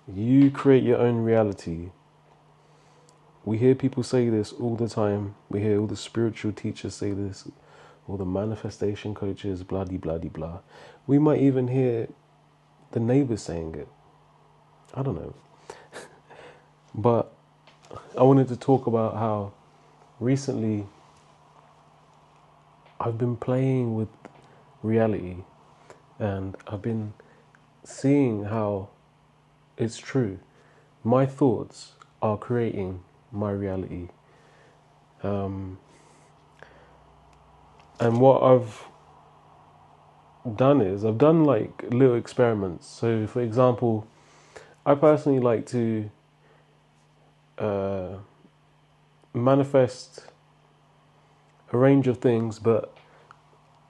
You create your own reality. We hear people say this all the time. We hear all the spiritual teachers say this, all the manifestation coaches, blah, de, blah, de, blah. We might even hear the neighbors saying it. I don't know. But I wanted to talk about how recently I've been playing with reality and I've been seeing how it's true. My thoughts are creating my reality. Um, and what I've done is I've done like little experiments. So, for example, I personally like to uh, manifest a range of things, but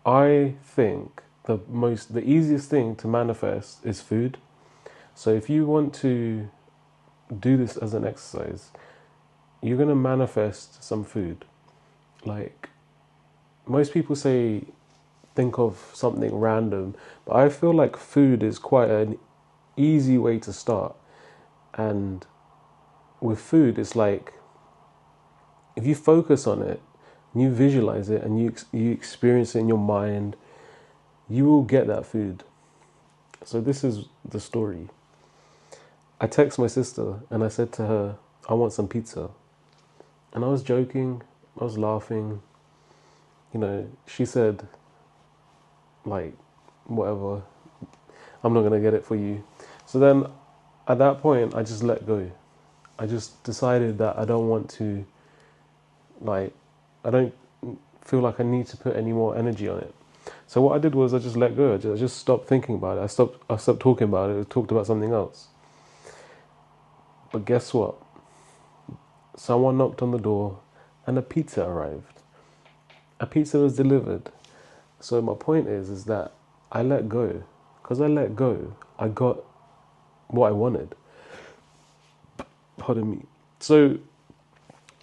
I think the easiest thing to manifest is food. So if you want to do this as an exercise, you're going to manifest some food. Like most people say, think of something random, but I feel like food is quite an easy way to start. And with food, it's like if you focus on it, you visualize it, and you experience it in your mind, you will get that food. So this is the story. I text my sister and I said to her, I want some pizza. And I was joking, I was laughing. You know, she said, like, whatever, I'm not going to get it for you. So then at that point, I just let go. I just decided that I don't want to, like, I don't feel like I need to put any more energy on it. So what I did was I just let go. I just stopped thinking about it. I stopped talking about it. I talked about something else. But guess what? Someone knocked on the door and a pizza arrived. A pizza was delivered. So my point is that I let go. Because I let go, I got what I wanted. Pardon me. So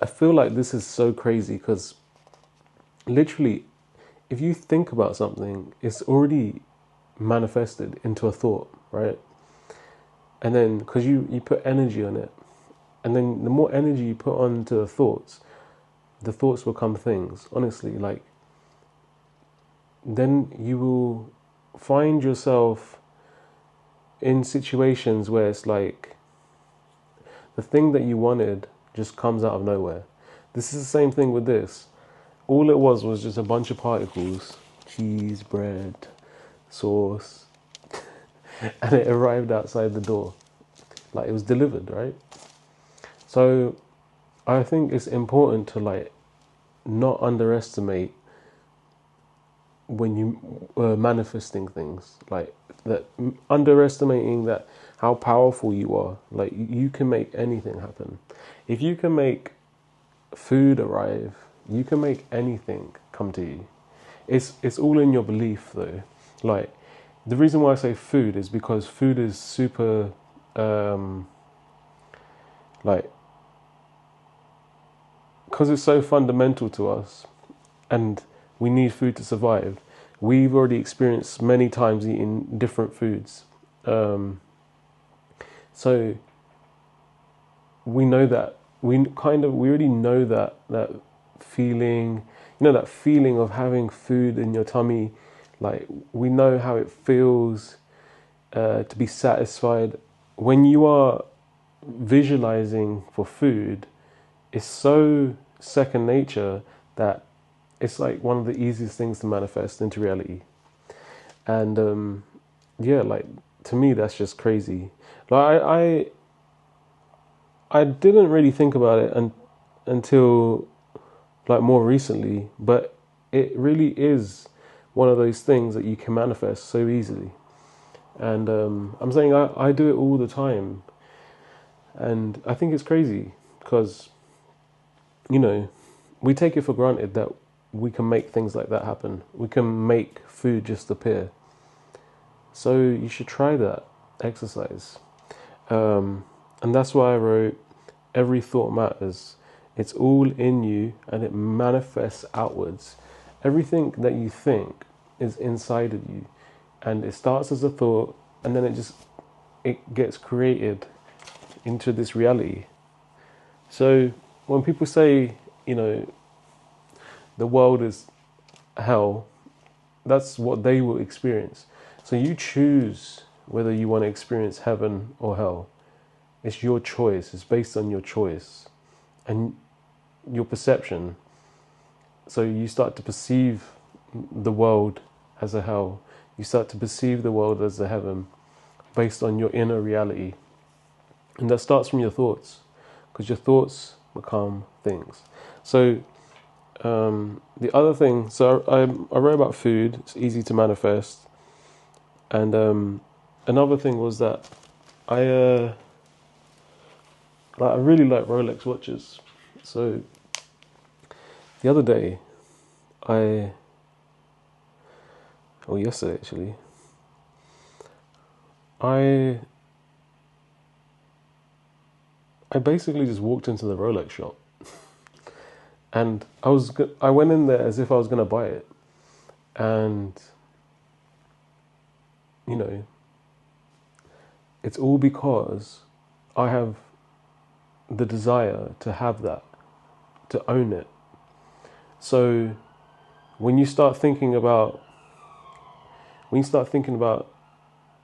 I feel like this is so crazy because literally, if you think about something, it's already manifested into a thought, right? And then because you put energy on it, and then the more energy you put onto the thoughts become things. Honestly, like then you will find yourself in situations where it's like the thing that you wanted just comes out of nowhere. This is the same thing with this. All it was just a bunch of particles, cheese, bread, sauce, and it arrived outside the door. Like it was delivered, right? So I think it's important to like not underestimate when you manifesting things like that, underestimating that how powerful you are. Like you can make anything happen. If you can make food arrive, you can make anything come to you. It's all in your belief though. Like the reason why I say food is because food is super like because it's so fundamental to us and we need food to survive. We've already experienced many times eating different foods. So we know that we already know that feeling, that feeling of having food in your tummy. Like we know how it feels to be satisfied. When you are visualizing for food, it's so second nature that it's like one of the easiest things to manifest into reality. And yeah, like to me, that's just crazy. Like I didn't really think about it until like more recently, but it really is one of those things that you can manifest so easily. And I'm saying I do it all the time, and I think it's crazy because we take it for granted that we can make things like that happen. We can make food just appear. So you should try that exercise. And that's why I wrote, every thought matters. It's all in you and it manifests outwards. Everything that you think is inside of you, and it starts as a thought and then it gets created into this reality. So when people say, you know, the world is hell, that's what they will experience. So you choose whether you want to experience heaven or hell. It's your choice. It's based on your choice and your perception. So you start to perceive the world as a hell. You start to perceive the world as a heaven based on your inner reality. And that starts from your thoughts, because your thoughts become things. So the other thing, so I wrote about food. It's easy to manifest. And another thing was that I really like Rolex watches. So the other day, yesterday actually, I basically just walked into the Rolex shop, and I went in there as if I was gonna buy it, and you know, it's all because I have the desire to have that, to own it. So when you start thinking about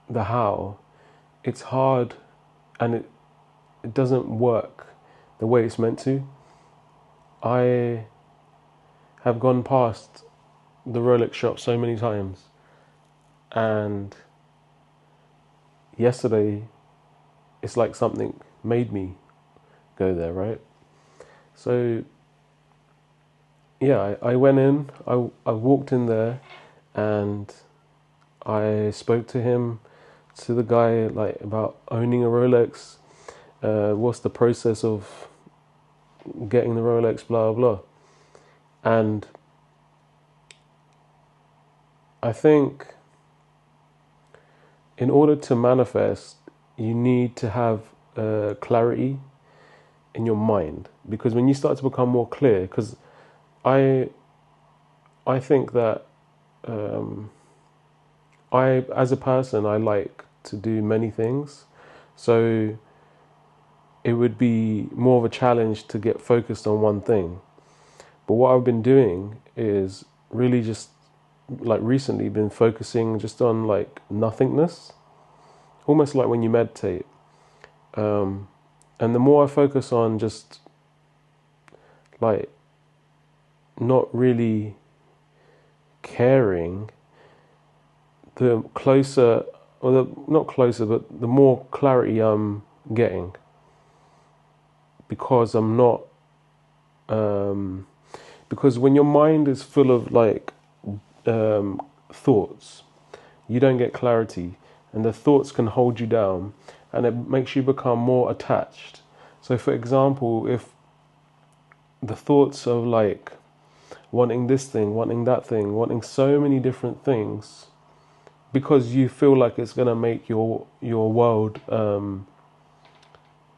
the how, it's hard, and it doesn't work the way it's meant to. I have gone past the Rolex shop so many times, and yesterday it's like something made me go there, right? So yeah, I went in, I walked in there, and I spoke to the guy, like, about owning a Rolex, what's the process of getting the Rolex, blah blah. And I think in order to manifest, you need to have clarity in your mind, because when you start to become more clear, because I think that as a person, I like to do many things, so it would be more of a challenge to get focused on one thing. But what I've been doing is really just, like, recently been focusing just on, like, nothingness, almost like when you meditate. And the more I focus on just, like, not really caring, the closer, or not closer, but the more clarity I'm getting, because I'm not, because when your mind is full of, like, thoughts, you don't get clarity, and the thoughts can hold you down, and it makes you become more attached. So for example, if the thoughts of, like, wanting this thing, wanting that thing, wanting so many different things, because you feel like it's going to make your world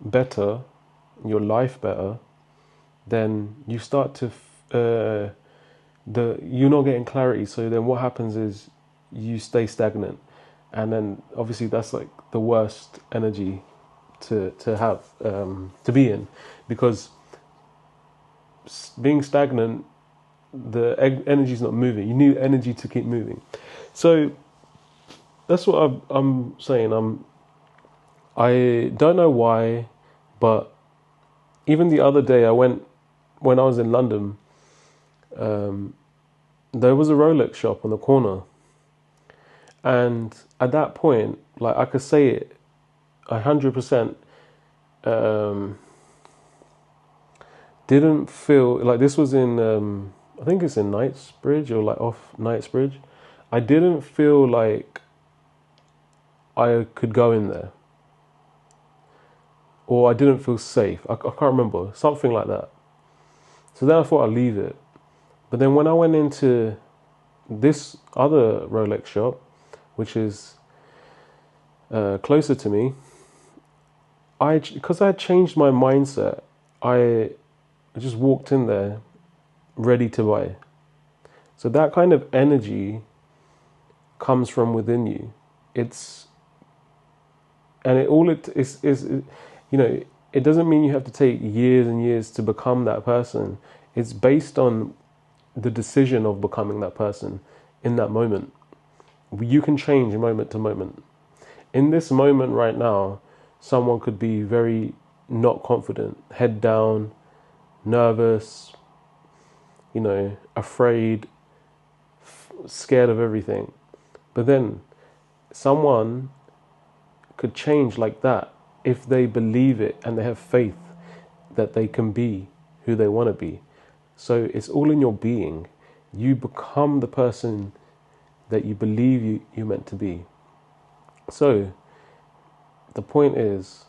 better, your life better, then you start to you're not getting clarity. So then what happens is you stay stagnant, and then obviously that's, like, the worst energy to have, to be in, because being stagnant, the energy is not moving. You need energy to keep moving. So that's what I'm saying. I don't know why, but even the other day when I was in London, there was a Rolex shop on the corner, and at that point, like, I could say it 100%, didn't feel like this was in, I think it's in Knightsbridge, or, like, off Knightsbridge. I didn't feel like I could go in there, or I didn't feel safe. I can't remember, something like that. So then I thought I'd leave it. But then when I went into this other Rolex shop, which is closer to me, because I had changed my mindset, I just walked in there ready to buy. So that kind of energy comes from within you. It's, and it all it is you know, it doesn't mean you have to take years and years to become that person. It's based on the decision of becoming that person in that moment. You can change moment to moment. In this moment right now, someone could be very not confident, head down, nervous, afraid, scared of everything. But then someone could change like that if they believe it and they have faith that they can be who they want to be. So it's all in your being. You become the person that you believe you're meant to be. So the point is,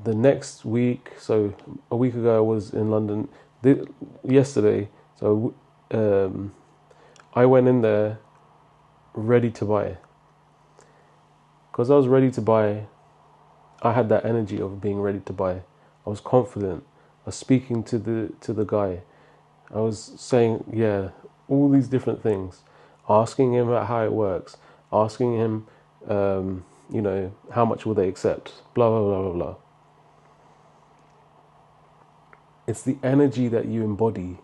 the next week, so a week ago I was in London, yesterday, so I went in there ready to buy. Because I was ready to buy, I had that energy of being ready to buy. I was confident. I was speaking to the guy. I was saying, yeah, all these different things, asking him about how it works, asking him, how much will they accept, blah, blah, blah, blah, blah. It's the energy that you embody,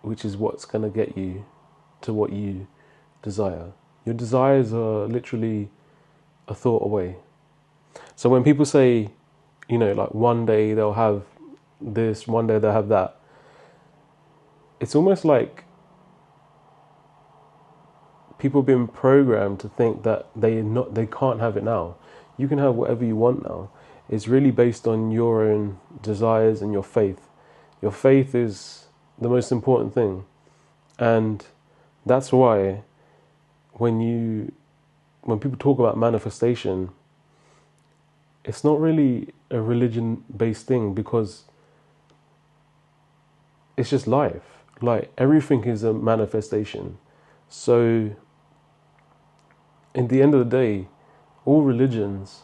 which is what's going to get you to what you desire. Your desires are literally a thought away. So when people say, like one day they'll have this, one day they'll have that, it's almost like people have been programmed to think that they can't have it now. You can have whatever you want now. It's really based on your own desires and your faith. Your faith is the most important thing. And that's why when people talk about manifestation, it's not really a religion-based thing, because it's just life. Like, everything is a manifestation. So in the end of the day, all religions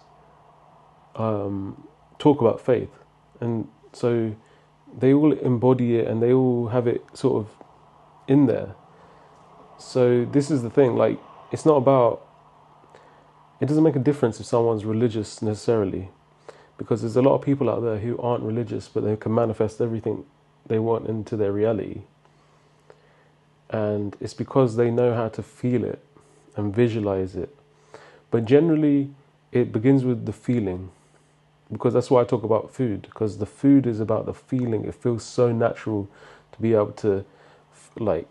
talk about faith, and so they all embody it and they all have it sort of in there. So this is the thing, like, it doesn't make a difference if someone's religious necessarily, because there's a lot of people out there who aren't religious but they can manifest everything they want into their reality. And it's because they know how to feel it and visualize it. But generally, it begins with the feeling, because that's why I talk about food, because the food is about the feeling. It feels so natural to be able to, like,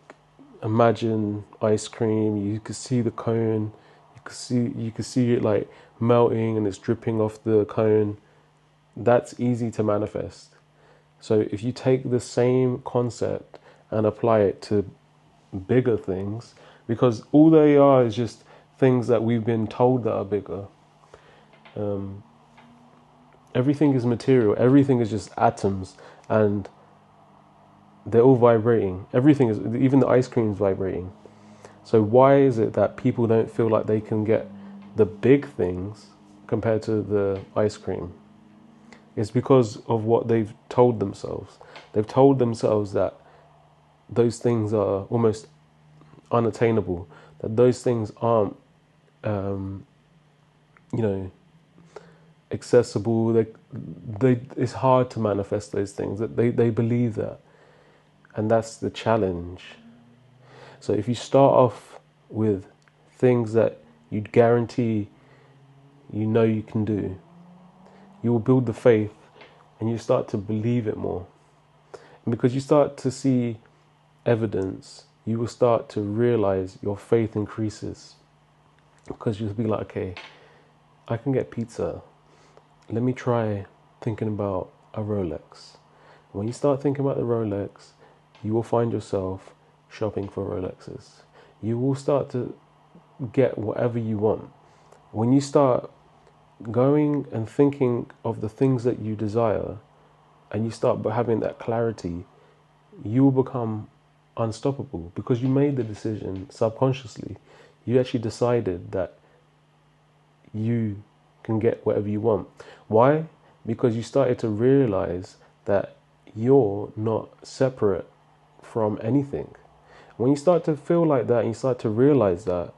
imagine ice cream. You could see the cone. You could see it like melting and it's dripping off the cone. That's easy to manifest. So if you take the same concept and apply it to bigger things, because all they are is just things that we've been told that are bigger. Everything is material. Everything is just atoms, and they're all vibrating. Everything is, even the ice cream is vibrating. So why is it that people don't feel like they can get the big things compared to the ice cream? It's because of what they've told themselves. They've told themselves that those things are almost unattainable, that those things aren't, accessible. It's hard to manifest those things. That they believe that, and that's the challenge. So if you start off with things that you'd guarantee you can do, you will build the faith and you start to believe it more. And because you start to see evidence, you will start to realize your faith increases. Because you'll be like, okay, I can get pizza. Let me try thinking about a Rolex. When you start thinking about the Rolex, you will find yourself shopping for Rolexes. You will start to get whatever you want. When you start going and thinking of the things that you desire, and you start having that clarity, you will become unstoppable, because you made the decision subconsciously. You actually decided that you can get whatever you want. Why? Because you started to realize that you're not separate from anything. When you start to feel like that and you start to realize that,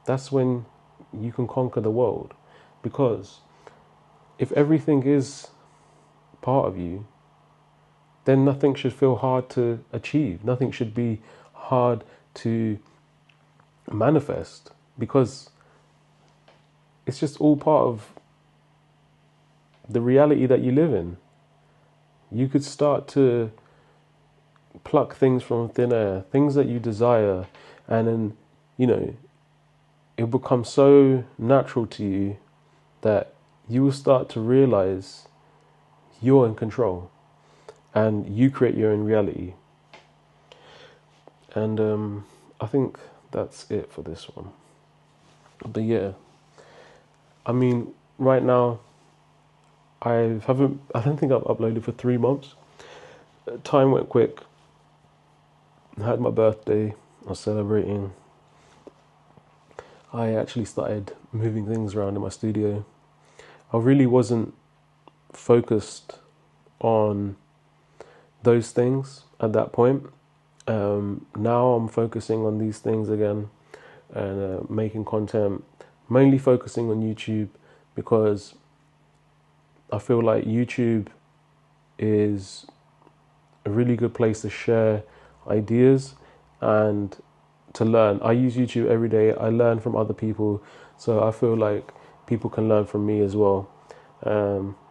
that's when you can conquer the world. Because if everything is part of you, then nothing should feel hard to achieve. Nothing should be hard to manifest, because it's just all part of the reality that you live in. You could start to pluck things from thin air, things that you desire, and then, you know, it becomes so natural to you that you will start to realize you're in control and you create your own reality. And I think that's it for this one. But yeah, I mean, right now, I don't think I've uploaded for 3 months. Time went quick. I had my birthday. I was celebrating. I actually started moving things around in my studio. I really wasn't focused on those things at that point. Now I'm focusing on these things again, and making content, mainly focusing on YouTube, because I feel like YouTube is a really good place to share ideas and to learn. I use YouTube every day. I learn from other people, so I feel like people can learn from me as well.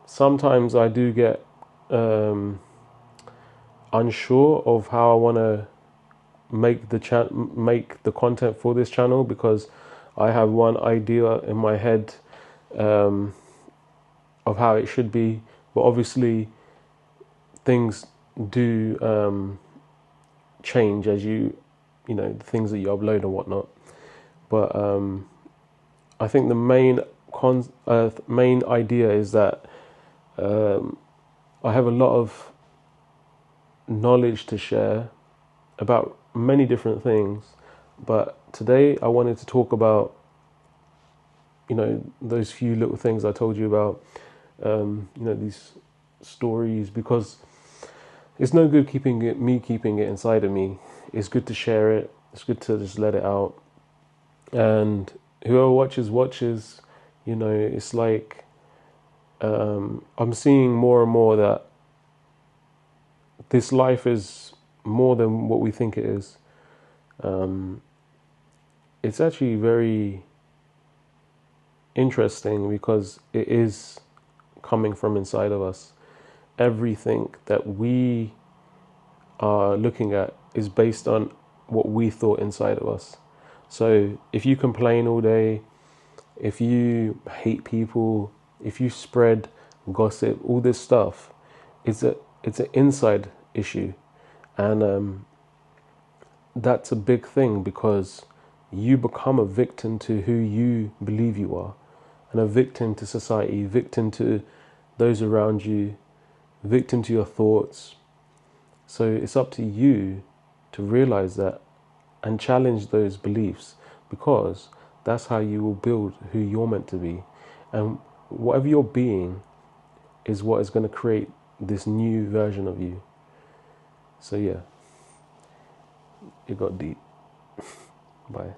Sometimes I do get unsure of how I want to make the content for this channel, because I have one idea in my head of how it should be, but obviously things do change as the things that you upload and whatnot. But I think the main idea is that I have a lot of knowledge to share about many different things, but today I wanted to talk about those few little things I told you about, these stories, because it's no good keeping it inside of me. It's good to share it. It's good to just let it out. And whoever watches. It's like I'm seeing more and more that this life is more than what we think it is. It's actually very interesting because it is coming from inside of us. Everything that we are looking at is based on what we thought inside of us. So if you complain all day, if you hate people, if you spread gossip, all this stuff, it's an inside issue. And that's a big thing, because you become a victim to who you believe you are, and a victim to society, victim to those around you, victim to your thoughts. So it's up to you to realize that and challenge those beliefs, because that's how you will build who you're meant to be. And whatever you're being is what is going to create this new version of you. So yeah, it got deep. Bye.